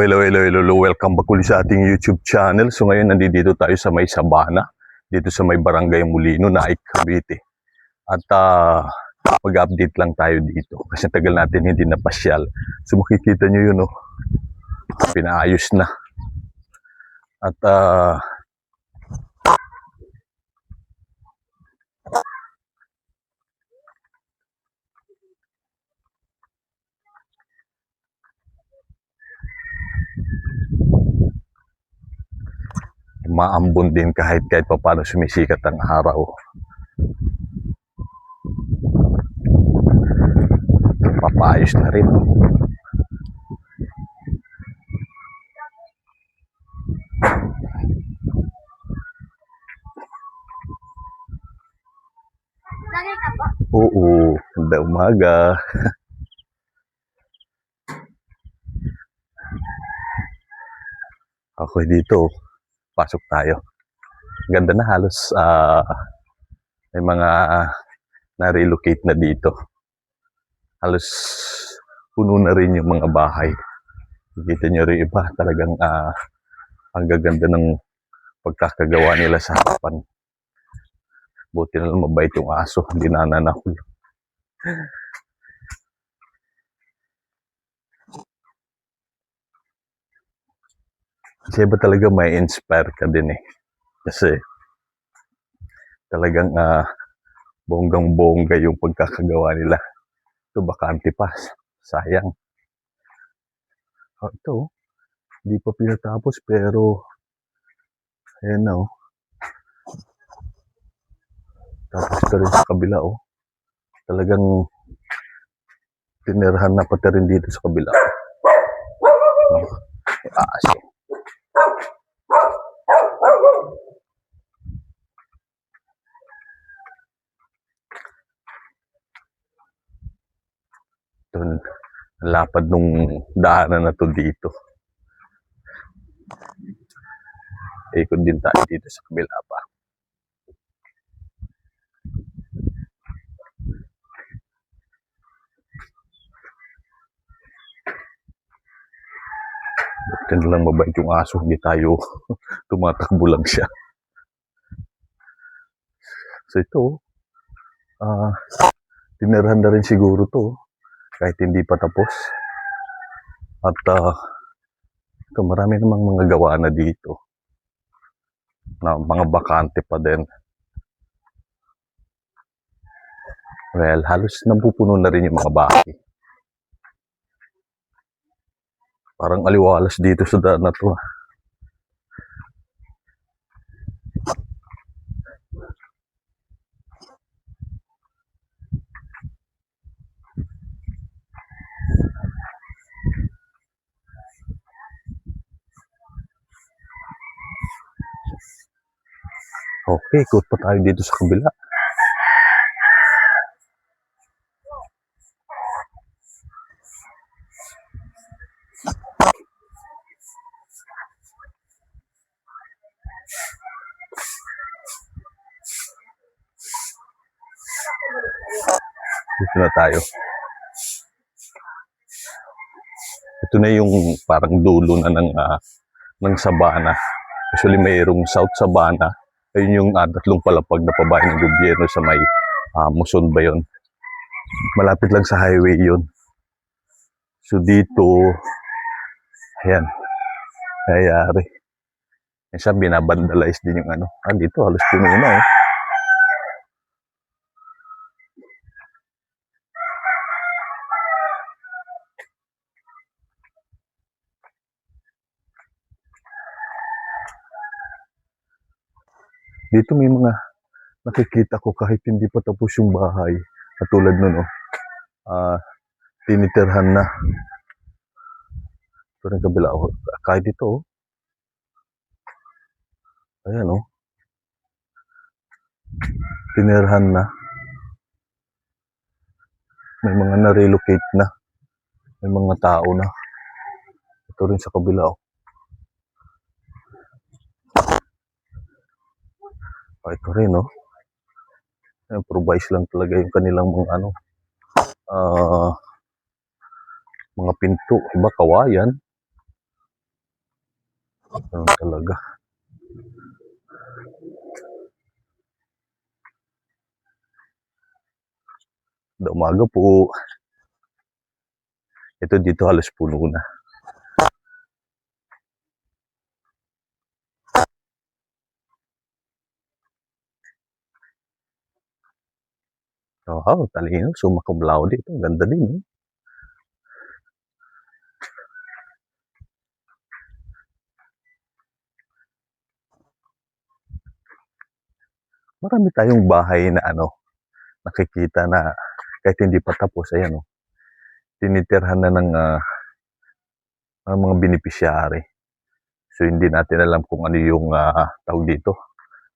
Hello. Welcome back ulit sa ating YouTube channel. So ngayon nandito tayo sa may Sabana, dito sa may Barangay Molino, Naik, Cavite. At mag-update lang tayo dito kasi tagal natin hindi napasyal. So makikita nyo yun, oh, pinaayos na. At maambon din kahit pa paano sumisikat ang araw. Papaayos na rin. Lagay ka po? Oo, ganda umaga. Okay, dito. Pasok tayo. Ganda na halos may mga na-relocate na dito. Halos puno na rin yung mga bahay. Nakita nyo rin iba, talagang ang gaganda ng pagkakagawa nila sa harapan. Buti na lang mabait yung aso, hindi nananakul. Kasi ba talaga may inspire ka din eh. Kasi talagang bonggang-bongga yung pagkakagawa nila. Ito bakante pa. Sayang. Ito, hindi pa pinatapos pero ayan na, oh. Tapos ito rin sa kabila, oh. Talagang tinirahan na pati rin dito sa kabila. Aso. Ito, lapad nung daanan na to dito. Ikot din tayo dito sa kabila pa. Buti na lang mabait yung aso, hindi tayo tumatakbo lang siya. So ito, tinirahan na rin siguro to kahit hindi pa tapos. At ito, marami namang mga gawa na dito na mga bakante pa din. Well, halos napupuno na rin yung mga bahay. Parang aliwalas dito sa daan na to. Okay, ikot pa tayo dito sa kabila. Dito na tayo. Ito na yung parang dulo na ng Sabana. Actually, mayroong South Sabana. Ayun yung tatlong palapag na pabahay ng gobyerno sa may Muson ba yun? Malapit lang sa highway yun. So dito, ayan, nangyayari. Minsan binabandalize din yung ano. Dito halos puno na eh. Dito may mga nakikita ko kahit hindi pa tapos yung bahay. Katulad nun, tinitirhan na. Ito rin kabila. Kahit ito, ayan, tinirhan na. May mga na-relocate na. May mga tao na. Ito rin sa kabila, ito rin, improvise lang talaga yung kanilang mga mga pinto. Iba kawayan. Ganun talaga. Umaga po. Ito dito halos puno na. Oh, talino. Summa cum laude ito. Ang ganda din. Eh. Marami tayong bahay na nakikita na kahit hindi pa tapos, ayan tinitirhan na ng mga beneficiary. So hindi natin alam kung ano yung tawag dito.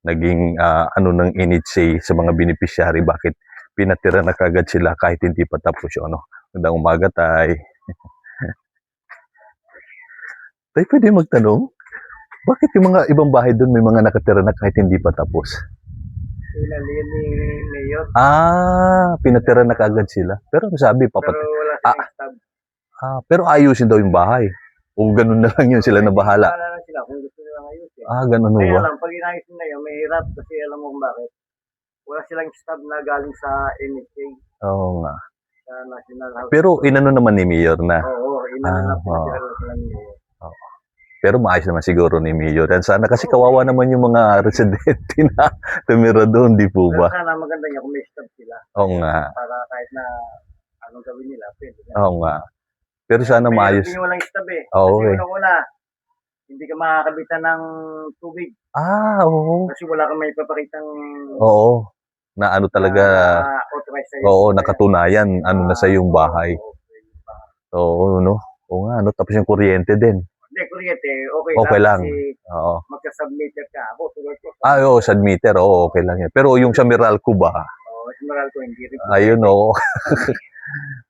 Naging ng NHA sa mga beneficiary, bakit pinatira na kagad sila kahit hindi pa tapos yung Magandang umaga, tay. Tay, pwede magtanong? Bakit yung mga ibang bahay doon may mga nakatira na kahit hindi pa tapos? Pinaliyan ni Mayor. Pinatira na kagad sila. Pero sabi, Pero wala silang stab. pero ayusin daw yung bahay. O ganun na lang yun, sila na bahala. Wala na sila kung gusto nilang ayusin. Ganun Kaya ba? lang, pag inayos nila yun, mahirap kasi alam mo kung bakit. Wala silang stab na galing sa NHA, Oo nga. sa National House. Pero inano naman ni Mayor na. Oo, inanap na sila ng Mayor. Pero maayos naman siguro ni Mayor. Yan sana kasi kawawa naman yung mga residente na tumira doon, di po Pero ba? sana maganda niya kung may stab sila. Oo nga. Para kahit na anong gawin nila, pwede na. Oo nga. Pero sana maayos. Hindi walang stab eh. Oo Kasi eh. unang-una, hindi ka makakabitan ng tubig. Oo. Kasi wala kang may papakitang Oo. Na talaga, authorized sa'yo. oo, nakatunayan, na sa yung bahay. Oo, no? Oo nga, tapos yung kuryente din. Hindi, kuryente, Okay lang. Kasi Oo. magka-submitter ka. Ako, tuloy ko. Oo, sa meter, oo, okay lang yan. Pero yung sa Meralco ba? Oo, simural ko, hindi rin. Ayun, oo.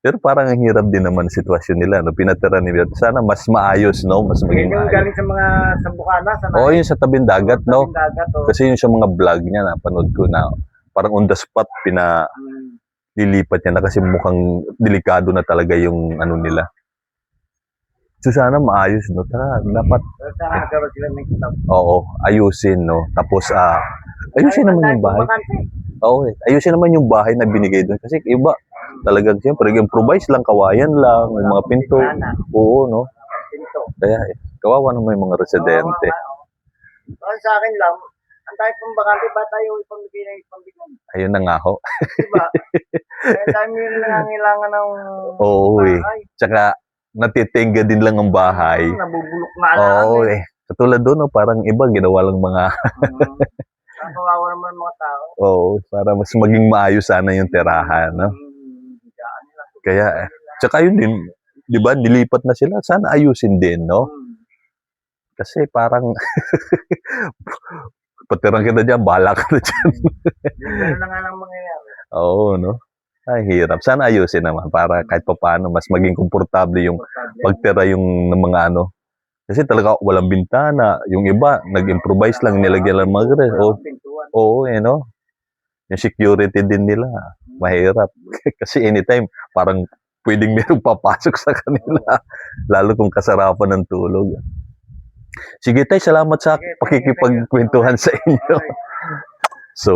Pero parang ang hirap din naman sitwasyon nila, no? Pinatira nila. Sana mas maayos, no? Mas maging Yung maayos. galing sa mga Sambukana, sa Oo, yung sa tabing dagat, no? dagat, Kasi yung sa mga vlog niya, napanood ko na parang on the spot, lilipat niya na kasi mukhang delikado na talaga yung nila. So sana maayos, no? Tara, dapat. Sana nagkaroon sila ng stab. Oo, ayusin, no? Tapos, ayusin naman yung bahay. Oo, ayusin naman yung bahay na binigay doon. Kasi iba, talagang siyempre, improvise lang, kawayan lang, yung mga pinto. Oo, no? Kaya, kawawa naman yung mga residente. Para sa akin lang, ang tayo pang bakante, ba tayo ipamigay na ipamigay? Ayun na nga ho. Diba? Kaya tayo yung nangangailangan ng Oo, Tsaka, natitingga din lang ang bahay. Nabubulok na lang. Oo, Katulad doon, parang iba, ginawa lang mga... Kawawa naman mga tao. Oo, para mas maging maayos sana yung tirahan, no? Kaya, tsaka yun din, di ba, nilipat na sila, sana ayusin din, no? Kasi parang, patirang kita dyan, bahala ka na dyan. Ganun na nga lang mangyayari. Oo, no? Ay, hirap. Sana ayusin naman para kahit pa paano mas maging komportable yung pagtira yung ng mga Kasi talaga walang bintana. Yung iba, nag-improvise lang, nilagyan lang mga gres. Oo, no? Yung security din nila, mahirap. Kasi anytime, parang pwedeng merong papasok sa kanila. Lalo kung kasarapan ng tulog. Sige tay, salamat sa pakikipagkwentuhan sa inyo. So,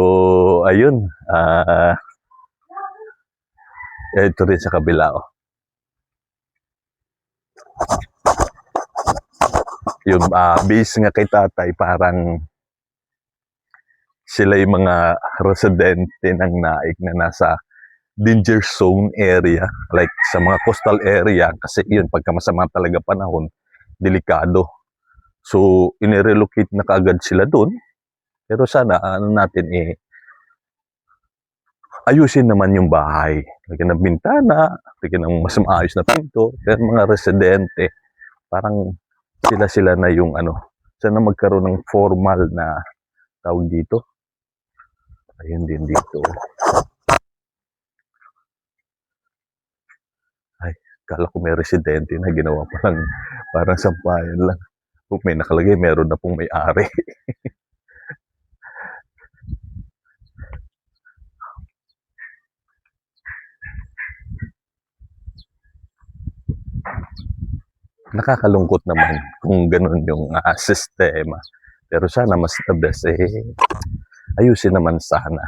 ayun. Ito rin sa kabila. Yung base nga kay tatay, parang sila yung mga residente ng Naik na nasa danger zone area. Like sa mga coastal area. Kasi yun, pagka masama talaga panahon, delikado. So, inirelocate na kaagad sila doon. Pero sana, natin ayusin naman yung bahay. Lagyan ng bintana, lagyan ng mas maayos na pinto. Pero mga residente, parang sila na yung sana magkaroon ng formal na tawag dito. Ayun din dito. Ay, kala ko may residente na ginawa pa lang, parang sampayan lang. Kung may nakalagay, meron na pong may-ari. nakakalungkot naman kung ganun yung sistema. Pero sana mas the best ayusin naman sana.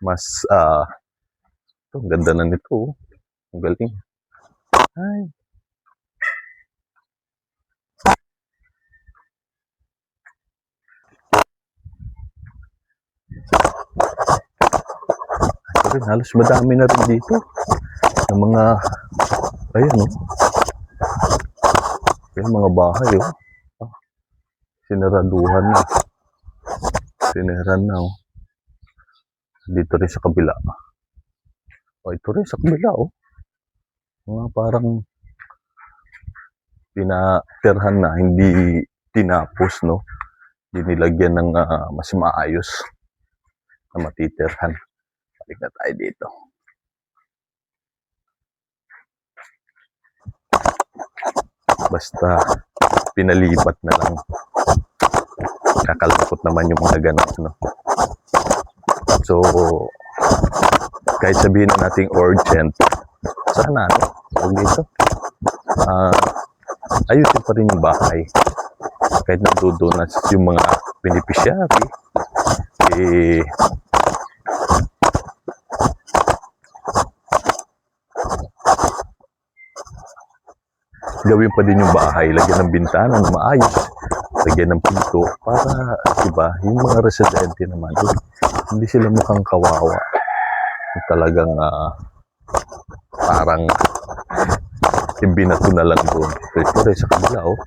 Mas ang ganda na nito. Oh. Ang galing. Ay. Ito rin, halos madami na rin dito. Ng mga, ayan o. Yung mga bahay o. Sinaraduhan na. Siniran na o. Dito rin sa kabila. O, ito rin sa kabila o. Mga parang pinatirhan na, hindi tinapos, no? Dinilagyan ng mas maayos na matitirhan. Balik na tayo dito. Basta pinalipat na lang. Kakalungkot naman yung mga ganap, no? So, kahit sabihin na nating urgent, sana, no? Huwag dito. Ayusin pa rin yung bahay. Kahit nandoon yung mga beneficiary, gawin pa din yung bahay, lagyan ng bintana na maayos, lagyan ng pinto, para, diba, yung mga residente naman, hindi sila mukhang kawawa. Talagang, parang, ibinato na lang doon. So, ito rin sa kabila, oh.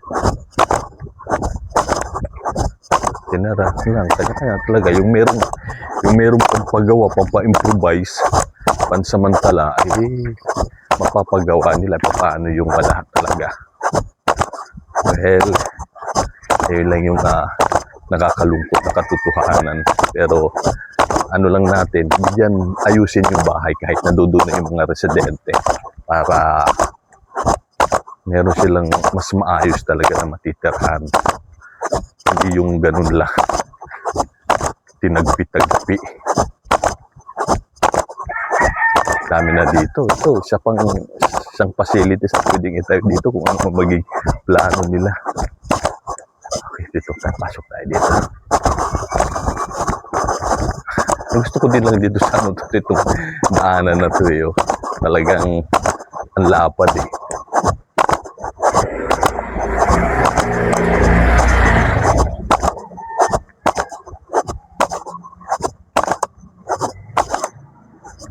Tinara lang, kaya talaga, yung merong pampagawa, pampa-improvise, pansamantala, mapapagawa nila paano yung lahat talaga. Well, yun lang yung nakakalungkot na katotohanan. Pero ano lang natin, diyan ayusin yung bahay kahit nandoon na yung mga residente para meron silang mas maayos talaga na matitirhan. Hindi yung ganun lang, tinagpi-tagpi. Dami na dito. Ito, isang facilities na pwedeng itayo dito kung ano magiging plano nila. Okay, dito. Pasok tayo dito. Gusto ko din lang dito sa itong daanan na ito eh. Talagang ang lapad eh.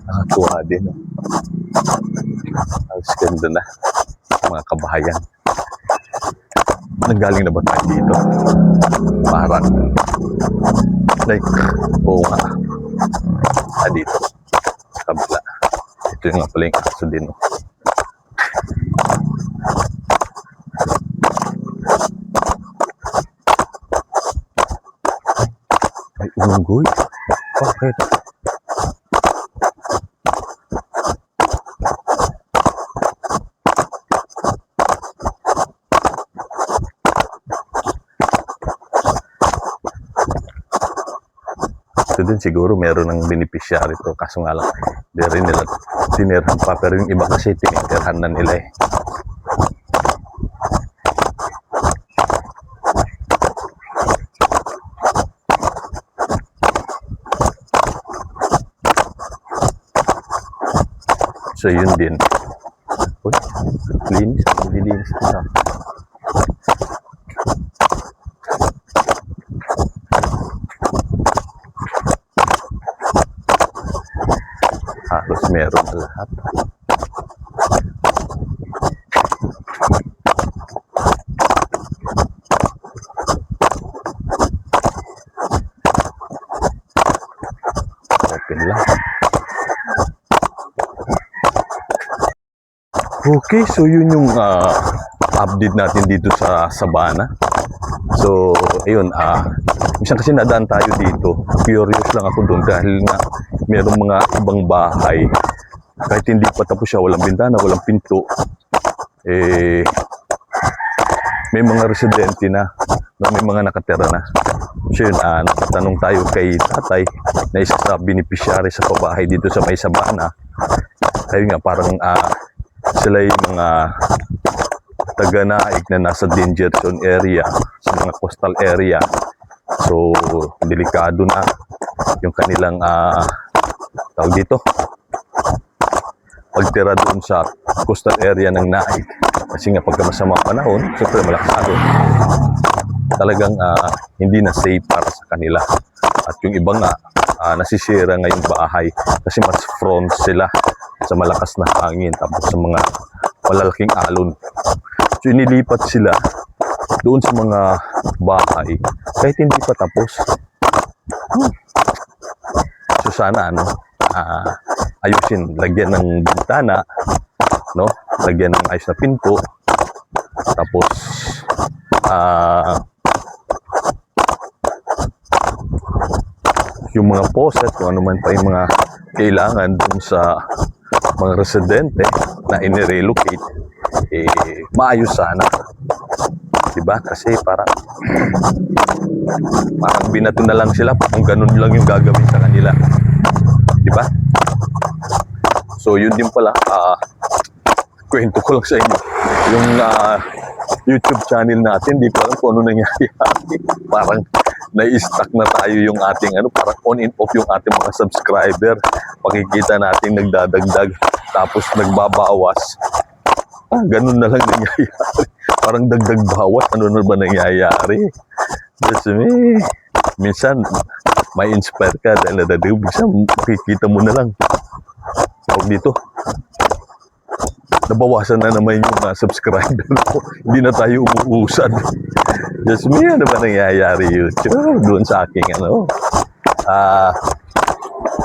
Nakatuwa din. Ang ganda na, mga kabahayan. Nanggaling na ba tayo dito? Parang, like, oo nga. Dito, sa kabila. Ito yung nga pala yung aso din. No? Ay, unggoy. Bakit? Ito din siguro meron ng beneficiary to, kaso nga lang hindi rin nila tinirhan pa, pero yung iba kasi tinitirhan na nila eh. So yun din. Uy, linis na. Halos meron na lahat. Open lang. Okay, so yun yung update natin dito sa Sabana. So, ayun, minsan kasi nadaan tayo dito. Curious lang ako doon dahil nga merong mga ibang bahay. Kahit hindi pa tapos siya, walang bintana, walang pinto. May mga residente na, may mga nakatira na. So yun, nakatanong tayo kay tatay na isa sa beneficiary sa pabahay dito sa may Sabana. Ayun nga, parang sila yung mga taga-naik na nasa danger zone area, sa mga coastal area. So, delikado na yung kanilang tawag dito, pagtira doon sa coastal area ng naik. Kasi nga pagka masamang panahon, siyempre malakas alon. Talagang hindi na safe para sa kanila. At yung iba nga, nasisira nga yung bahay kasi mas prone sila sa malakas na hangin tapos sa mga malalaking alon. So inilipat sila doon sa mga bahay kahit hindi pa tapos. So sana ayusin, lagyan ng bintana, no? Lagyan ng ayos na pinto. Tapos yung mga faucet, kung ano man pa yung mga kailangan dun sa mga residente na inirelocate, maayos sana. Diba? Kasi parang binato na lang sila kung ganun lang yung gagawin sa kanila. Diba? So yun din pala, kwento ko lang sa inyo. Yung YouTube channel natin, di ko alam kung ano nangyayari. Parang nai-stuck na tayo yung ating parang on and off yung ating mga subscriber. Pakikita natin nagdadagdag tapos nagbabawas. Ganun na lang nangyayari. Parang dagdag bawas, ano na ba nangyayari? That's me. Minsan, may inspire ka dahil nadadagdag. Minsan, makikita mo na lang. Tawag dito. Nabawasan na naman yung subscriber ko. Hindi na tayo umuusad. Just me, ano ba nangyayari YouTube? Doon sa aking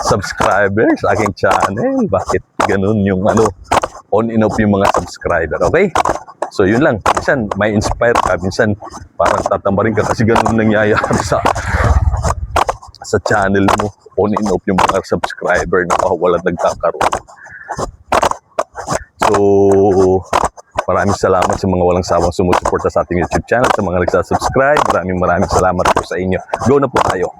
subscribers, aking channel. Bakit ganun yung on and off yung mga subscriber? Okay? So yun lang. Minsan may inspire ka, minsan parang tatambarin ka kasi ganun nangyayari sa channel mo. On and off yung mga subscriber na walang nagkakaroon. So, maraming salamat sa mga walang sawang sumusuporta sa ating YouTube channel, sa mga nagsasubscribe. Maraming salamat po sa inyo. Go na po tayo.